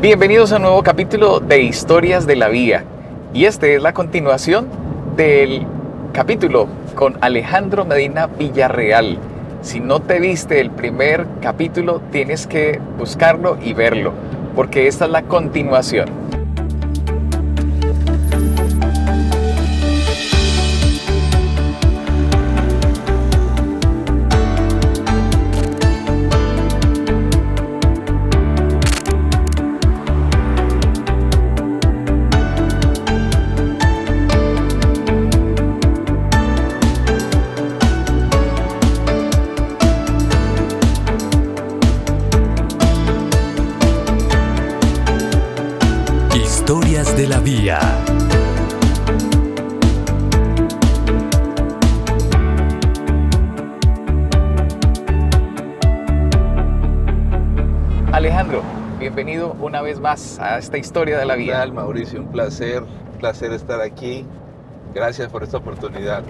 Bienvenidos a un nuevo capítulo de Historias de la Vía. Y este es la continuación del capítulo con Alejandro Medina Villarreal. Si no te viste el primer capítulo, tienes que buscarlo y verlo, porque esta es la continuación. Historias de la Vía. Alejandro, bienvenido una vez más a esta Historia de la ¿Qué Vía. tal, Mauricio? Un placer estar aquí. Gracias por esta oportunidad.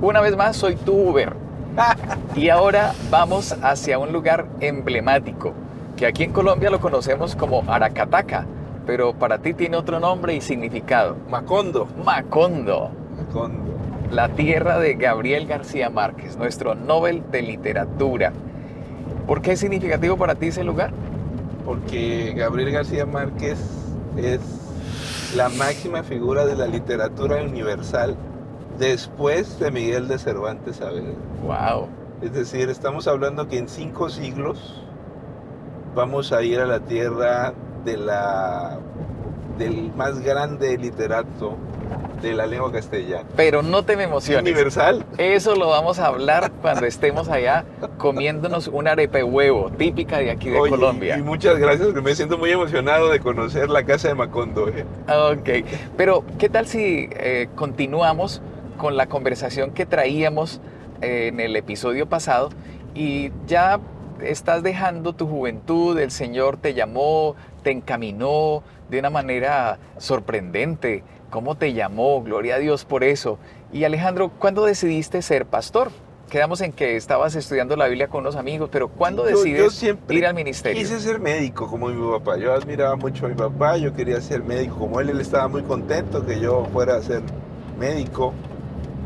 Una vez más, soy tu Uber. Y ahora vamos hacia un lugar emblemático, que aquí en Colombia lo conocemos como Aracataca, pero para ti tiene otro nombre y significado. Macondo. Macondo, Macondo. la tierra de Gabriel García Márquez, nuestro Nobel de Literatura. ¿Por qué es significativo para ti ese lugar? Porque Gabriel García Márquez es la máxima figura de la literatura universal después de Miguel de Cervantes Saavedra. ¡Wow! Es decir, estamos hablando que en 5 siglos vamos a ir a la tierra del más grande literato de la lengua castellana. Pero no te me emociones. Universal. Eso lo vamos a hablar cuando estemos allá comiéndonos una arepa de huevo, típica de aquí de Oye, Colombia. y muchas gracias, porque me siento muy emocionado de conocer la casa de Macondo. Ok, pero ¿qué tal si continuamos con la conversación que traíamos en el episodio pasado y ya estás dejando tu juventud, el Señor te llamó, te encaminó de una manera sorprendente? ¿Cómo te llamó? Gloria a Dios por eso. Y Alejandro, ¿cuándo decidiste ser pastor? Quedamos en que estabas estudiando la Biblia con unos amigos, pero ¿cuándo decides siempre ir al ministerio? quise ser médico como mi papá. Yo admiraba mucho a mi papá, yo quería ser médico como él. Él estaba muy contento que yo fuera a ser médico.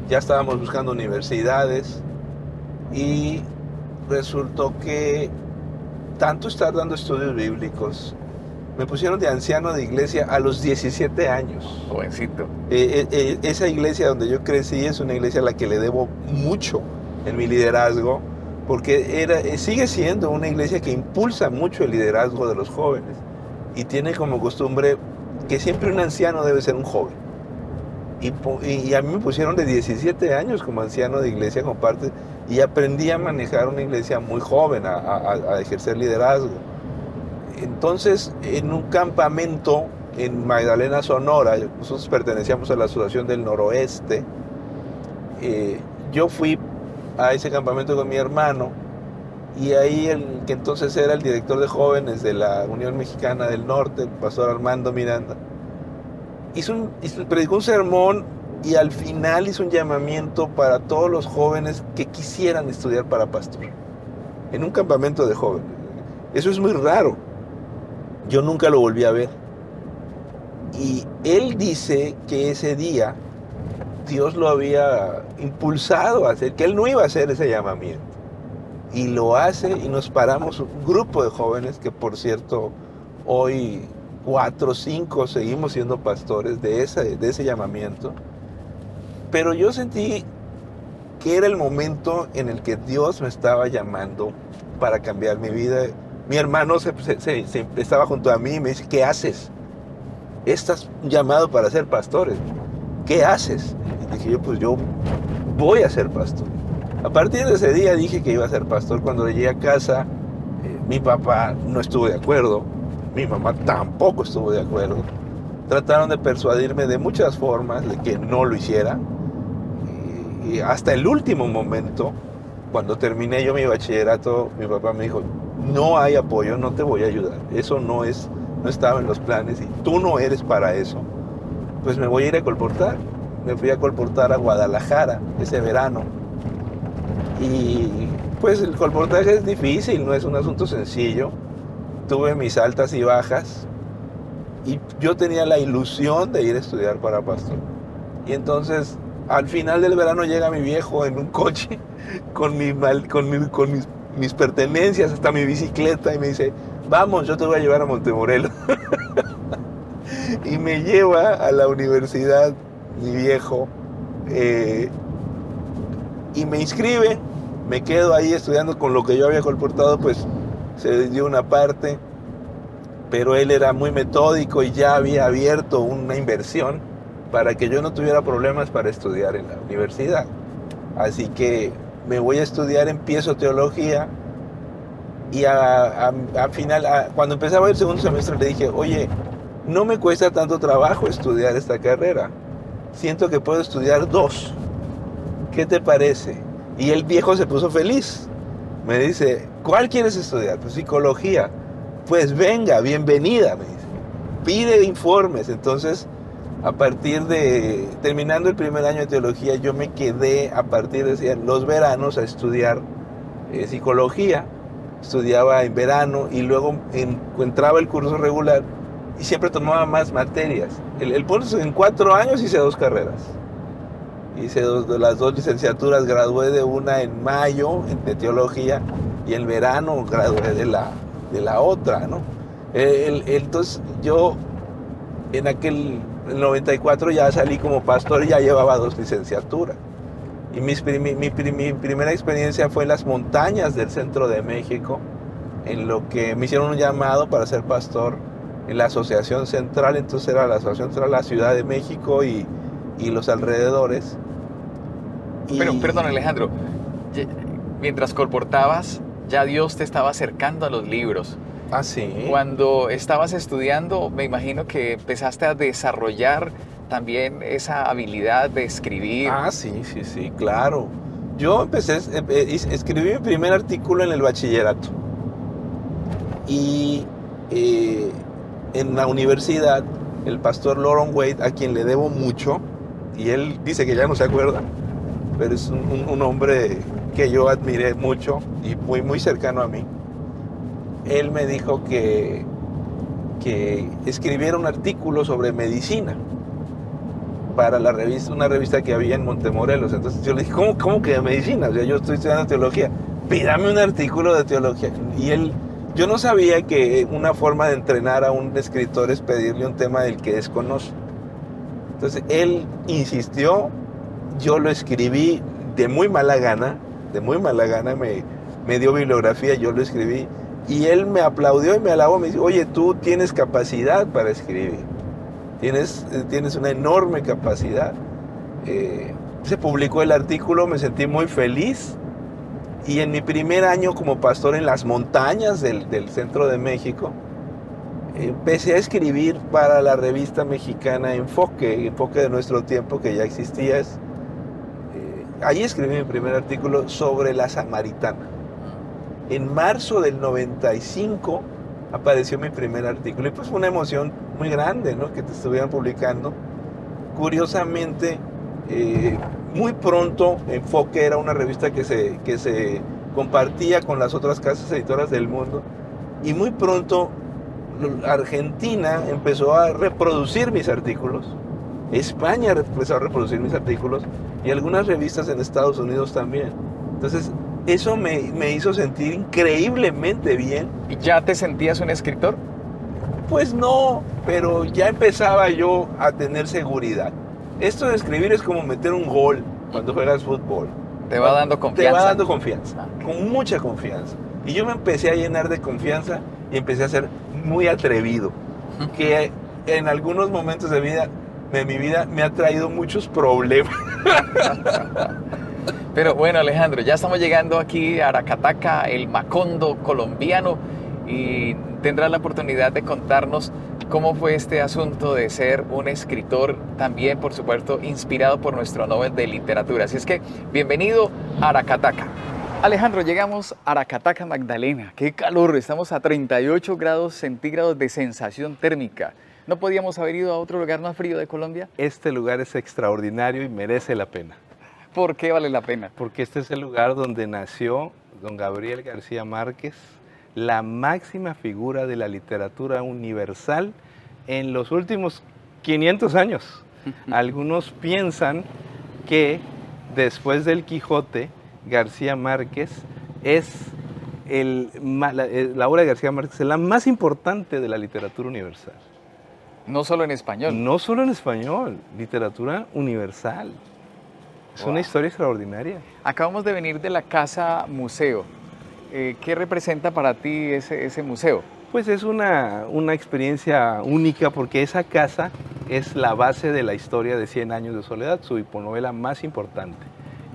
Ya estábamos buscando universidades y resultó que tanto estar dando estudios bíblicos, me pusieron de anciano de iglesia a los 17 años. Jovencito. Esa iglesia donde yo crecí es una iglesia a la que le debo mucho en mi liderazgo, porque sigue siendo una iglesia que impulsa mucho el liderazgo de los jóvenes y tiene como costumbre que siempre un anciano debe ser un joven. Y a mí me pusieron de 17 años como anciano de iglesia, como parte, y aprendí a manejar una iglesia muy joven, a ejercer liderazgo. Entonces, en un campamento en Magdalena, Sonora, nosotros pertenecíamos a la Asociación del Noroeste, yo fui a ese campamento con mi hermano, y ahí el que entonces era el director de jóvenes de la Unión Mexicana del Norte, el pastor Armando Miranda, predicó un sermón y al final hizo un llamamiento para todos los jóvenes que quisieran estudiar para pastor, en un campamento de jóvenes. Eso es muy raro. Yo nunca lo volví a ver. Y él dice que ese día Dios lo había impulsado a hacer, que él no iba a hacer ese llamamiento. Y lo hace y nos paramos un grupo de jóvenes que, por cierto, hoy 4 o 5 seguimos siendo pastores de ese llamamiento. Pero yo sentí que era el momento en el que Dios me estaba llamando para cambiar mi vida. Mi hermano estaba junto a mí y me dice, ¿qué haces? Estás llamado para ser pastores. ¿Qué haces? Y dije pues yo voy a ser pastor. A partir de ese día dije que iba a ser pastor. Cuando llegué a casa, mi papá no estuvo de acuerdo. Mi mamá tampoco estuvo de acuerdo. Trataron de persuadirme de muchas formas de que no lo hiciera. Y hasta el último momento, cuando terminé yo mi bachillerato, mi papá me dijo, no hay apoyo, no te voy a ayudar. Eso no estaba en los planes y tú no eres para eso. Pues me voy a ir a colportar. Me fui a colportar a Guadalajara ese verano. Y pues el colportaje es difícil, no es un asunto sencillo. Tuve mis altas y bajas, y yo tenía la ilusión de ir a estudiar para pastor. Y entonces, al final del verano llega mi viejo en un coche con mis pertenencias, hasta mi bicicleta, y me dice, vamos, yo te voy a llevar a Montemorelos. Y me lleva a la universidad, mi viejo, y me inscribe. Me quedo ahí estudiando con lo que yo había colportado, pues se dio una parte, pero él era muy metódico y ya había abierto una inversión para que yo no tuviera problemas para estudiar en la universidad. Así que me voy a estudiar, empiezo teología, y cuando empezaba el segundo semestre le dije, oye, no me cuesta tanto trabajo estudiar esta carrera, siento que puedo estudiar 2, ¿qué te parece? Y el viejo se puso feliz, me dice, ¿cuál quieres estudiar? Pues psicología. Pues venga, bienvenida, me dice, pide informes. Entonces, terminando el primer año de teología, yo me quedé a partir de los veranos a estudiar psicología. Estudiaba en verano y luego entraba el curso regular y siempre tomaba más materias. El punto es que en 4 años hice 2 carreras. Hice las 2 licenciaturas, gradué de una en mayo de teología y en verano gradué de la otra, ¿no? Entonces yo en el 94 ya salí como pastor y ya llevaba 2 licenciaturas. Y mi primera experiencia fue en las montañas del centro de México, en lo que me hicieron un llamado para ser pastor en la Asociación Central. Entonces era la Asociación Central, la Ciudad de México y los alrededores. Pero, perdón, Alejandro, mientras colportabas, ya Dios te estaba acercando a los libros. Ah, sí. Cuando estabas estudiando, me imagino que empezaste a desarrollar también esa habilidad de escribir. Ah, sí, claro. Yo escribí mi primer artículo en el bachillerato. Y en la universidad, el pastor Loron Wade, a quien le debo mucho, y él dice que ya no se acuerda, pero es un hombre que yo admiré mucho y muy cercano a mí. Él me dijo que escribiera un artículo sobre medicina para una revista que había en Montemorelos. Entonces yo le dije, ¿cómo que de medicina? O sea, yo estoy estudiando teología, pídame un artículo de teología. Y yo no sabía que una forma de entrenar a un escritor es pedirle un tema del que desconoce. Entonces él insistió, yo lo escribí de muy mala gana, me dio bibliografía, yo lo escribí, y él me aplaudió y me alabó, me dijo, oye, tú tienes capacidad para escribir, tienes una enorme capacidad. Se publicó el artículo, me sentí muy feliz, y en mi primer año como pastor en las montañas del centro de México, empecé a escribir para la revista mexicana Enfoque de Nuestro Tiempo, que ya existía. Ahí escribí mi primer artículo sobre la Samaritana. En marzo del 95 apareció mi primer artículo y pues fue una emoción muy grande, ¿no?, que te estuvieran publicando. Curiosamente, muy pronto Enfoque era una revista que se compartía con las otras casas editoras del mundo, y muy pronto Argentina empezó a reproducir mis artículos, España empezó a reproducir mis artículos y algunas revistas en Estados Unidos también. Entonces eso me hizo sentir increíblemente bien. ¿Y ya te sentías un escritor? Pues no, pero ya empezaba yo a tener seguridad. Esto de escribir es como meter un gol cuando juegas fútbol. Te va dando confianza. Te va dando confianza, con mucha confianza. Y yo me empecé a llenar de confianza y empecé a ser muy atrevido, que en algunos momentos de mi vida me ha traído muchos problemas. Pero bueno, Alejandro, ya estamos llegando aquí a Aracataca, el Macondo colombiano, y tendrás la oportunidad de contarnos cómo fue este asunto de ser un escritor, también, por supuesto, inspirado por nuestro Nobel de Literatura. Así es que, bienvenido a Aracataca. Alejandro, llegamos a Aracataca, Magdalena. ¡Qué calor! Estamos a 38 grados centígrados de sensación térmica. ¿No podíamos haber ido a otro lugar más frío de Colombia? Este lugar es extraordinario y merece la pena. ¿Por qué vale la pena? Porque este es el lugar donde nació don Gabriel García Márquez, la máxima figura de la literatura universal en los últimos 500 años. Algunos piensan que después del Quijote, García Márquez es la obra de García Márquez es la más importante de la literatura universal. No solo en español. No solo en español, literatura universal. Es Wow. una historia extraordinaria. Acabamos de venir de la casa museo. ¿Qué representa para ti ese museo? Pues es una experiencia única porque esa casa es la base de la historia de 100 años de soledad, su hiponovela más importante.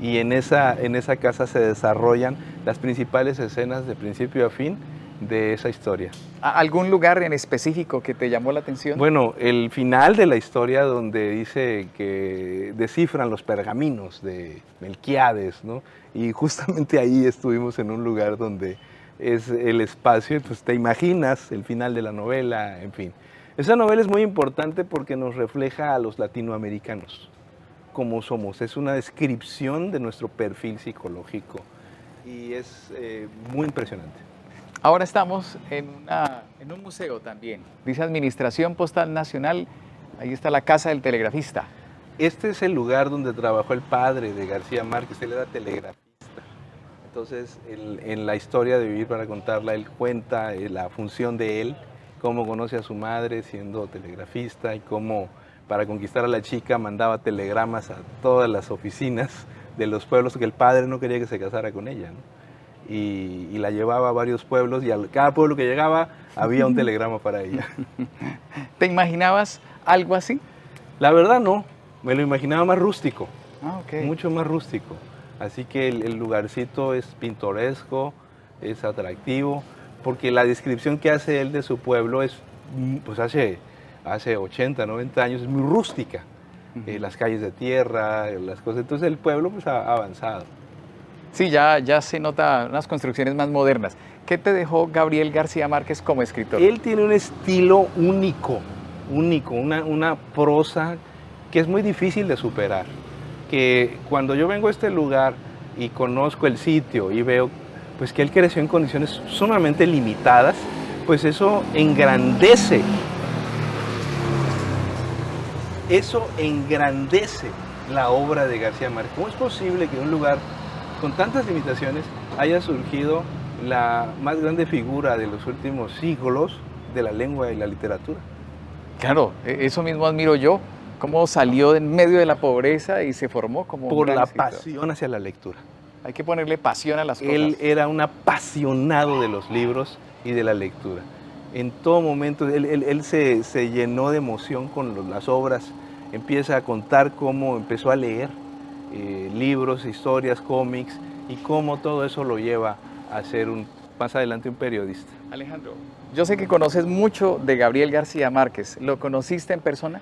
Y en esa casa se desarrollan las principales escenas de principio a fin de esa historia. ¿Algún lugar en específico que te llamó la atención? Bueno, el final de la historia donde dice que descifran los pergaminos de Melquíades, ¿no? Y justamente ahí estuvimos en un lugar donde es el espacio, pues te imaginas el final de la novela, en fin. Esa novela es muy importante porque nos refleja a los latinoamericanos, como somos. Es una descripción de nuestro perfil psicológico y es muy impresionante. Ahora estamos en un museo también. Dice Administración Postal Nacional, ahí está la Casa del Telegrafista. Este es el lugar donde trabajó el padre de García Márquez, él era telegrafista. Entonces, en la historia de Vivir para contarla, él cuenta la función de él, cómo conoce a su madre siendo telegrafista y cómo para conquistar a la chica mandaba telegramas a todas las oficinas de los pueblos, que el padre no quería que se casara con ella, ¿no? Y la llevaba a varios pueblos y a cada pueblo que llegaba había un telegrama para ella. ¿Te imaginabas algo así? La verdad no, me lo imaginaba más rústico, Ok. mucho más rústico. Así que el lugarcito es pintoresco, es atractivo, porque la descripción que hace él de su pueblo es, pues hace 80, 90 años, es muy rústica. Las calles de tierra, las cosas. Entonces el pueblo pues ha avanzado. Sí, ya se nota unas construcciones más modernas. ¿Qué te dejó Gabriel García Márquez como escritor? Él tiene un estilo único, una prosa que es muy difícil de superar. Que cuando yo vengo a este lugar y conozco el sitio y veo pues, que él creció en condiciones sumamente limitadas, pues eso engrandece. Eso engrandece la obra de García Márquez. ¿Cómo es posible que en un lugar con tantas limitaciones haya surgido la más grande figura de los últimos siglos de la lengua y la literatura? Claro, eso mismo admiro yo, cómo salió en medio de la pobreza y se formó como un Por gran la escritor. pasión hacia la lectura. Hay que ponerle pasión a las cosas. Él era un apasionado de los libros y de la lectura. En todo momento, él se llenó de emoción con las obras, empieza a contar cómo empezó a leer libros, historias, cómics, y cómo todo eso lo lleva a ser más adelante un periodista. Alejandro, yo sé que conoces mucho de Gabriel García Márquez. ¿Lo conociste en persona?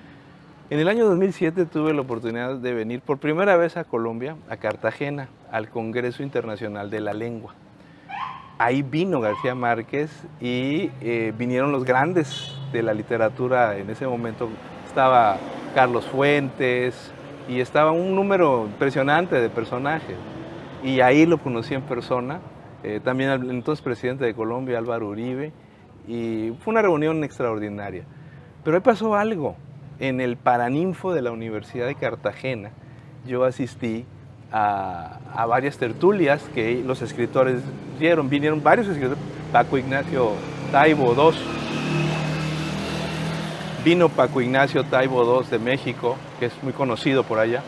En el año 2007 tuve la oportunidad de venir por primera vez a Colombia, a Cartagena, al Congreso Internacional de la Lengua. Ahí vino García Márquez y vinieron los grandes de la literatura. En ese momento estaba Carlos Fuentes y estaba un número impresionante de personajes. Y ahí lo conocí en persona, también al entonces presidente de Colombia, Álvaro Uribe, y fue una reunión extraordinaria. Pero ahí pasó algo. En el Paraninfo de la Universidad de Cartagena, yo asistí a varias tertulias que los escritores dieron. Vinieron varios escritores, Paco Ignacio Taibo II. Vino Paco Ignacio Taibo II de México, que es muy conocido por allá.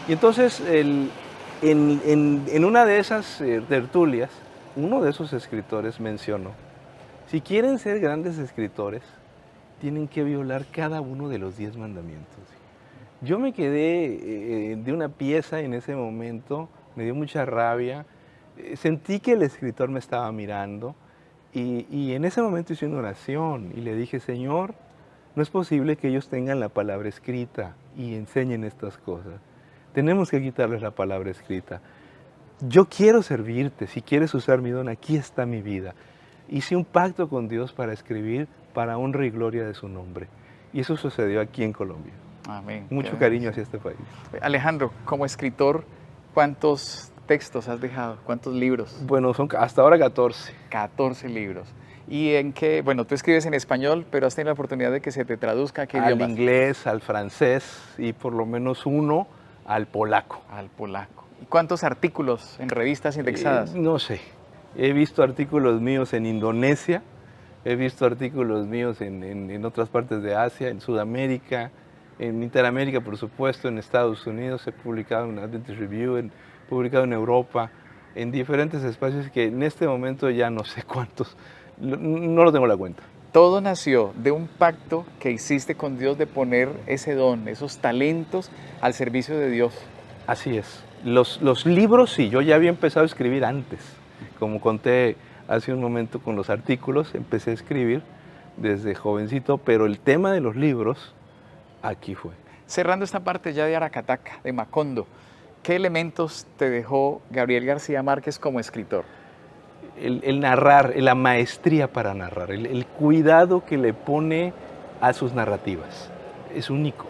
Y entonces, en una de esas tertulias, uno de esos escritores mencionó, si quieren ser grandes escritores, tienen que violar cada uno de los 10 mandamientos. Yo me quedé de una pieza en ese momento, me dio mucha rabia, sentí que el escritor me estaba mirando y en ese momento hice una oración y le dije, Señor, no es posible que ellos tengan la palabra escrita y enseñen estas cosas. Tenemos que quitarles la palabra escrita. Yo quiero servirte, si quieres usar mi don, aquí está mi vida. Hice un pacto con Dios para escribir para honra y gloria de su nombre. Y eso sucedió aquí en Colombia. Amén. Mucho cariño hacia este país. Alejandro, como escritor, ¿cuántos textos has dejado? ¿Cuántos libros? Bueno, son hasta ahora 14. 14 libros. ¿Y en qué? Bueno, tú escribes en español, pero has tenido la oportunidad de que se te traduzca a qué Al idiomas. inglés, al francés y por lo menos uno al polaco. Al polaco. ¿Y cuántos artículos en revistas indexadas? No sé. He visto artículos míos en Indonesia, he visto artículos míos en otras partes de Asia, en Sudamérica, en Interamérica, por supuesto, en Estados Unidos. He publicado en Adventist Review, he publicado en Europa, en diferentes espacios que en este momento ya no sé cuántos. No lo tengo la cuenta. Todo nació de un pacto que hiciste con Dios de poner ese don, esos talentos al servicio de Dios. Así es. Los libros sí, yo ya había empezado a escribir antes. Como conté hace un momento con los artículos, empecé a escribir desde jovencito, pero el tema de los libros, aquí fue. Cerrando esta parte ya de Aracataca, de Macondo, ¿qué elementos te dejó Gabriel García Márquez como escritor? El narrar, la maestría para narrar, el cuidado que le pone a sus narrativas. Es único,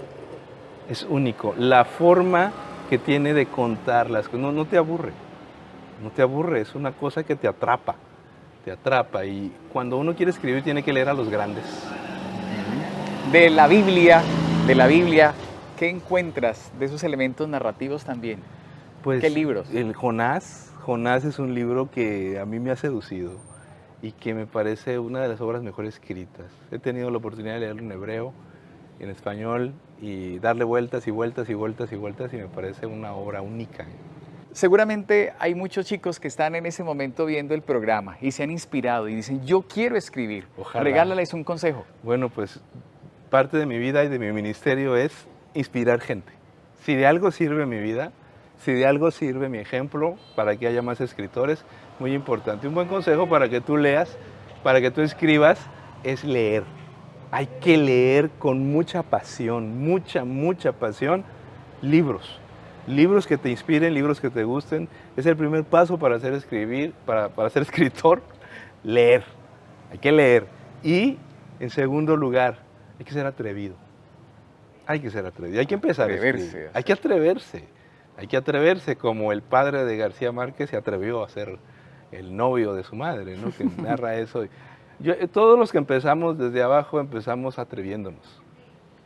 es único. La forma que tiene de contarlas, no te aburre, no te aburre, es una cosa que te atrapa. Y cuando uno quiere escribir tiene que leer a los grandes. De la Biblia, ¿qué encuentras de esos elementos narrativos también? Pues, ¿Qué libros? El Jonás es un libro que a mí me ha seducido y que me parece una de las obras mejor escritas. He tenido la oportunidad de leerlo en hebreo, en español y darle vueltas y vueltas y vueltas y vueltas y me parece una obra única. Seguramente hay muchos chicos que están en ese momento viendo el programa y se han inspirado y dicen, yo quiero escribir. Ojalá. Regálales un consejo. Bueno, pues parte de mi vida y de mi ministerio es inspirar gente. Si de algo sirve mi vida, si de algo sirve mi ejemplo para que haya más escritores, muy importante. Un buen consejo para que tú leas, para que tú escribas, es leer. Hay que leer con mucha pasión, mucha pasión, libros. Libros que te inspiren, libros que te gusten. Es el primer paso para ser escritor, leer. Hay que leer. Y, en segundo lugar, hay que ser atrevido. Hay que ser atrevido. Hay que empezar a escribir. Hay que atreverse. Hay que atreverse, como el padre de García Márquez se atrevió a ser el novio de su madre, ¿no? Que narra eso. Todos los que empezamos desde abajo empezamos atreviéndonos.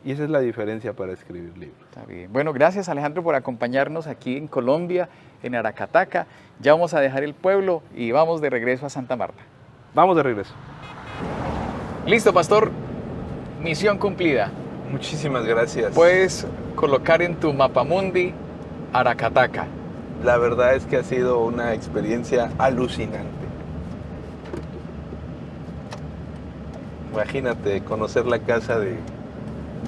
Y esa es la diferencia para escribir libros. Está bien. Bueno, gracias Alejandro por acompañarnos aquí en Colombia, en Aracataca. Ya vamos a dejar el pueblo y vamos de regreso a Santa Marta. Vamos de regreso. Listo, pastor. Misión cumplida. Muchísimas gracias. Puedes colocar en tu mapamundi Aracataca. La verdad es que ha sido una experiencia alucinante. Imagínate conocer la casa de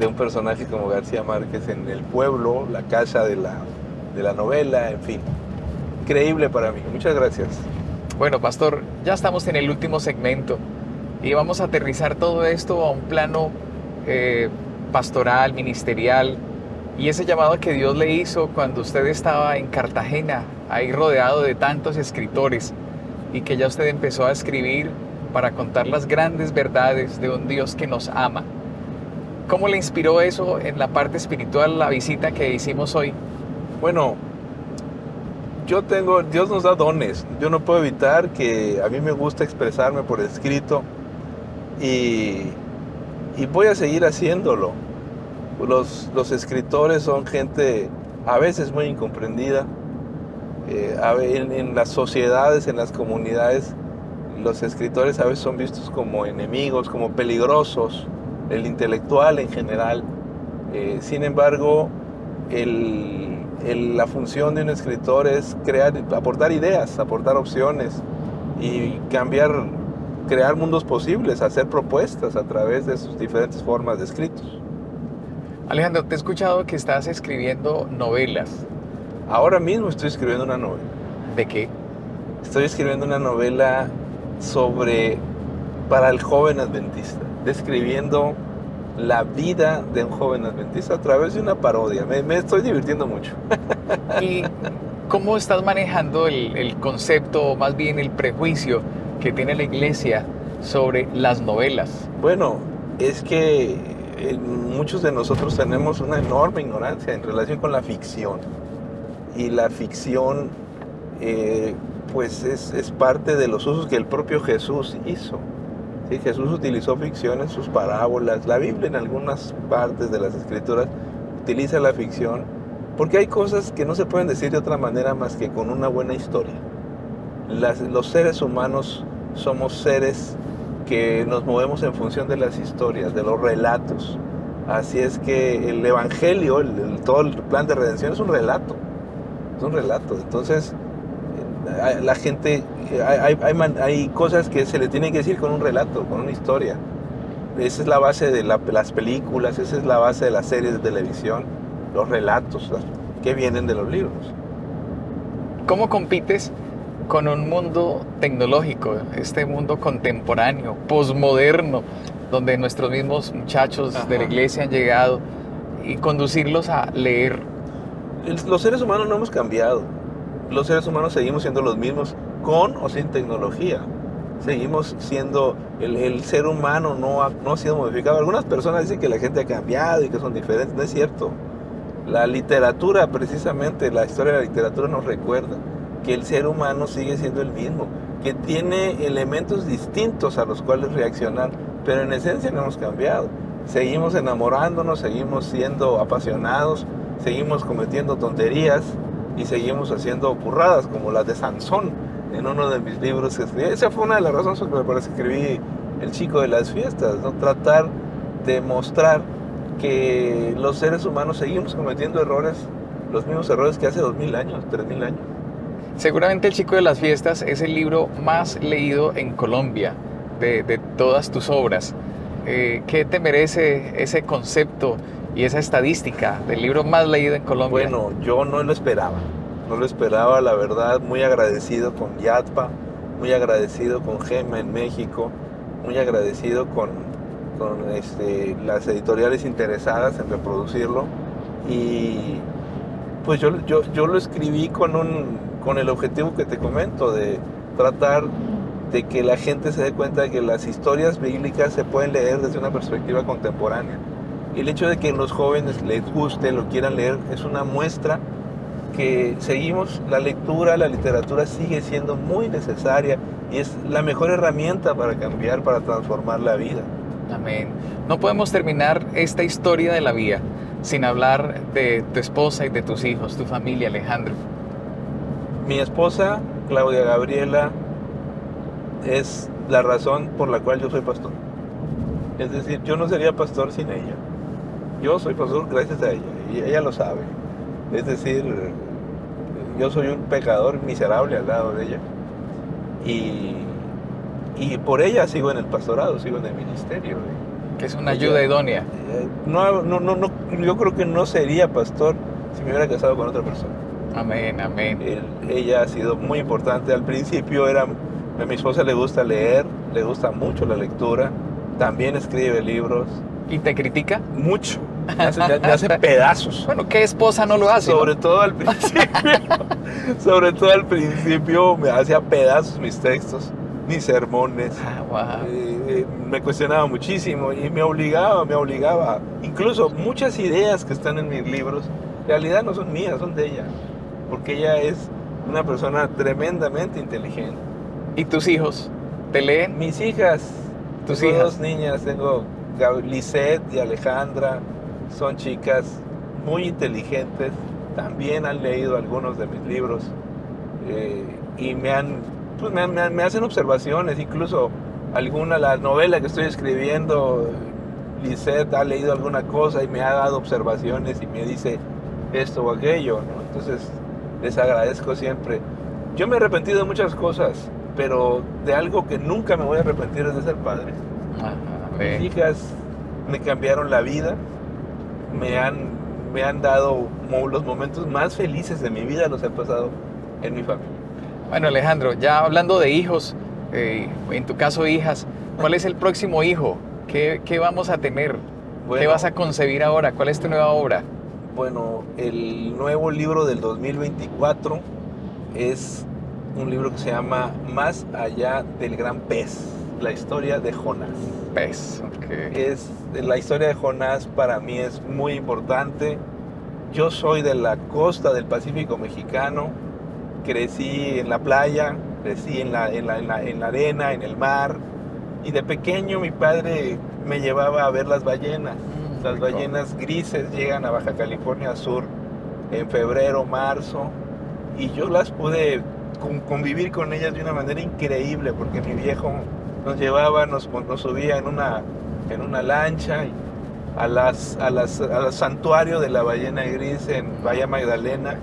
un personaje como García Márquez en el pueblo, la casa de la novela, en fin. Increíble para mí. Muchas gracias. Bueno, pastor, ya estamos en el último segmento y vamos a aterrizar todo esto a un plano pastoral, ministerial, y ese llamado que Dios le hizo cuando usted estaba en Cartagena, ahí rodeado de tantos escritores, y que ya usted empezó a escribir para contar las grandes verdades de un Dios que nos ama. ¿Cómo le inspiró eso en la parte espiritual, la visita que hicimos hoy? Bueno, Dios nos da dones. Yo no puedo evitar que a mí me gusta expresarme por escrito y voy a seguir haciéndolo. Los escritores son gente a veces muy incomprendida. En las sociedades, en las comunidades, los escritores a veces son vistos como enemigos, como peligrosos, el intelectual en general. Sin embargo, la función de un escritor es aportar ideas, aportar opciones y crear mundos posibles, hacer propuestas a través de sus diferentes formas de escritos. Alejandro, te he escuchado que estás escribiendo novelas. Ahora mismo estoy escribiendo una novela. ¿De qué? Estoy escribiendo una novela para el joven adventista, describiendo la vida de un joven adventista a través de una parodia. Me estoy divirtiendo mucho. ¿Y cómo estás manejando el concepto, o más bien el prejuicio que tiene la iglesia sobre las novelas? Bueno, es que muchos de nosotros tenemos una enorme ignorancia en relación con la ficción. Y la ficción pues es parte de los usos que el propio Jesús hizo. Sí, Jesús utilizó ficción en sus parábolas. La Biblia en algunas partes de las escrituras utiliza la ficción porque hay cosas que no se pueden decir de otra manera más que con una buena historia. Los seres humanos somos seres que nos movemos en función de las historias, de los relatos. Así es que el Evangelio, todo el plan de redención es un relato. Es un relato. Entonces, la gente, hay cosas que se le tienen que decir con un relato, con una historia. Esa es la base de las películas, esa es la base de las series de televisión, los relatos que vienen de los libros. ¿Cómo compites con un mundo tecnológico, este mundo contemporáneo, posmoderno, donde nuestros mismos muchachos de la iglesia han llegado, y conducirlos a leer? Los seres humanos no hemos cambiado. Los seres humanos seguimos siendo los mismos, con o sin tecnología. Seguimos siendo, el ser humano no ha sido modificado. Algunas personas dicen que la gente ha cambiado y que son diferentes. No es cierto. La literatura, precisamente, la historia de la literatura nos recuerda que el ser humano sigue siendo el mismo, que tiene elementos distintos a los cuales reaccionar, pero en esencia no hemos cambiado. Seguimos enamorándonos, seguimos siendo apasionados, seguimos cometiendo tonterías y seguimos haciendo burradas como las de Sansón en uno de mis libros que escribí. Esa fue una de las razones por las que escribí El chico de las fiestas, ¿no? Tratar de mostrar que los seres humanos seguimos cometiendo errores, los mismos errores que hace 2000 años, 3000 años. Seguramente El chico de las fiestas es el libro más leído en Colombia de todas tus obras. ¿Qué te merece ese concepto y esa estadística del libro más leído en Colombia? Bueno, yo no lo esperaba, la verdad, muy agradecido con Yatpa, muy agradecido con Gema en México, muy agradecido con las editoriales interesadas en reproducirlo, y pues yo lo escribí con el objetivo que te comento, de tratar de que la gente se dé cuenta de que las historias bíblicas se pueden leer desde una perspectiva contemporánea. Y el hecho de que los jóvenes les guste, lo quieran leer, es una muestra que seguimos, la lectura, la literatura sigue siendo muy necesaria y es la mejor herramienta para cambiar, para transformar la vida. Amén. No podemos terminar esta historia de la vida sin hablar de tu esposa y de tus hijos, tu familia, Alejandro. Mi esposa, Claudia Gabriela, es la razón por la cual yo soy pastor. Es decir, yo no sería pastor sin ella. Yo soy pastor gracias a ella y ella lo sabe. Es decir, yo soy un pecador miserable al lado de ella. Y por ella sigo en el pastorado, sigo en el ministerio. Que es una ayuda idónea. No, yo creo que no sería pastor si me hubiera casado con otra persona. Amén, amén. Ella ha sido muy importante. Al principio a mi esposa le gusta leer, le gusta mucho la lectura, también escribe libros. ¿Y te critica? Mucho. Me hace pedazos. Bueno, ¿qué esposa no lo hace? Sobre todo al principio me hacía pedazos mis textos, mis sermones. Wow. Me cuestionaba muchísimo y me obligaba. Incluso muchas ideas que están en mis libros, en realidad no son mías, son de ella. Porque ella es una persona tremendamente inteligente. ¿Y tus hijos? ¿Te leen? Mis hijas. ¿Tus tengo hijas? Dos niñas, tengo Lisette y Alejandra. Son chicas muy inteligentes. También han leído algunos de mis libros. Y me hacen observaciones. Incluso la novela que estoy escribiendo, Lisette ha leído alguna cosa y me ha dado observaciones y me dice esto o aquello, ¿no? Entonces les agradezco siempre. Yo me he arrepentido de muchas cosas, pero de algo que nunca me voy a arrepentir es de ser padre. Mis hijas me cambiaron la vida, me han dado los momentos más felices de mi vida, los he pasado en mi familia. Bueno, Alejandro, ya hablando de hijos, en tu caso hijas, ¿cuál es el próximo hijo? ¿Qué vamos a tener? Bueno, ¿qué vas a concebir ahora? ¿Cuál es tu nueva obra? Bueno, el nuevo libro del 2024 es un libro que se llama Más allá del gran pez, la historia de Jonás. Pez, ok. La historia de Jonás para mí es muy importante. Yo soy de la costa del Pacífico mexicano, crecí en la playa, crecí en la arena, en el mar, Y de pequeño mi padre me llevaba a ver las ballenas. Las rico. ballenas grises llegan a Baja California Sur en febrero, marzo, y yo las pude convivir con ellas de una manera increíble, porque mi viejo nos llevaba, nos subía en una lancha al santuario de la ballena gris en Bahía Magdalena,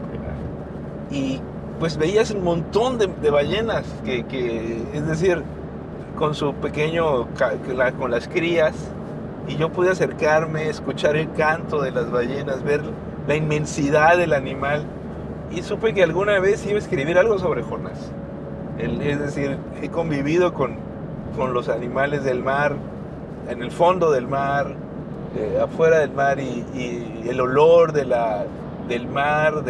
y pues veías un montón de ballenas, es decir, con su pequeño, con las crías, y yo pude acercarme, escuchar el canto de las ballenas, ver la inmensidad del animal, y supe que alguna vez iba a escribir algo sobre Jonás. Es decir, he convivido con los animales del mar, en el fondo del mar, afuera del mar, y el olor del mar,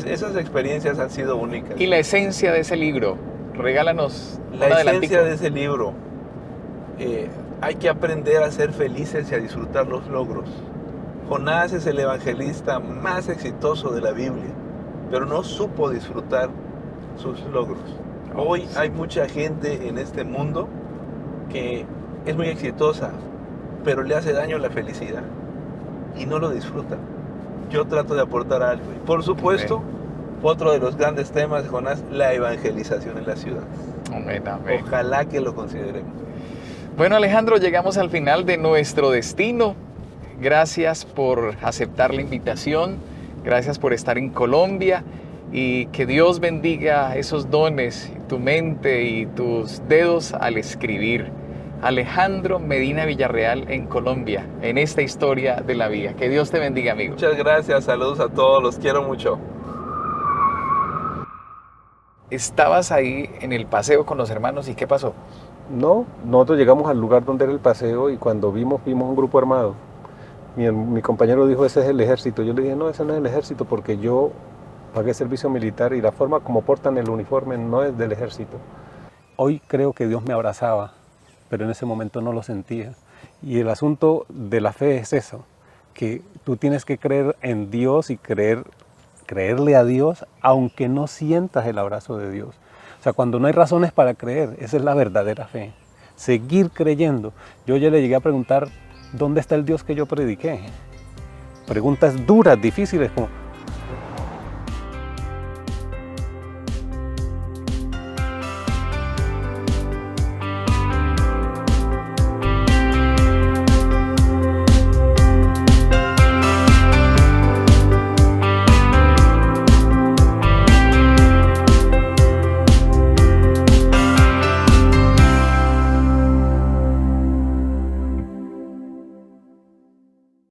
esas experiencias han sido únicas. Y la esencia de ese libro, regálanos un La adelantico. esencia de ese libro, hay que aprender a ser felices y a disfrutar los logros. Jonás es el evangelista más exitoso de la Biblia, pero no supo disfrutar sus logros. Hoy hay mucha gente en este mundo que es muy exitosa, pero le hace daño la felicidad y no lo disfruta. Yo trato de aportar algo. Y por supuesto, otro de los grandes temas de Jonás, la evangelización en la ciudad. Amén, amén. Ojalá que lo consideremos. Bueno, Alejandro, llegamos al final de nuestro destino. Gracias por aceptar la invitación, gracias por estar en Colombia, y que Dios bendiga esos dones, tu mente y tus dedos al escribir. Alejandro Medina Villarreal en Colombia, en esta historia de la vida. Que Dios te bendiga, amigo. Muchas gracias, saludos a todos, los quiero mucho. Estabas ahí en el paseo con los hermanos, ¿y qué pasó? No, nosotros llegamos al lugar donde era el paseo y cuando vimos un grupo armado. Mi compañero dijo, ese es el ejército. Yo le dije, no, ese no es el ejército porque yo pagué servicio militar y la forma como portan el uniforme no es del ejército. Hoy creo que Dios me abrazaba, pero en ese momento no lo sentía. Y el asunto de la fe es eso, que tú tienes que creer en Dios y creerle a Dios aunque no sientas el abrazo de Dios. O sea, cuando no hay razones para creer, esa es la verdadera fe. Seguir creyendo. Yo ya le llegué a preguntar, ¿dónde está el Dios que yo prediqué? Preguntas duras, difíciles, como,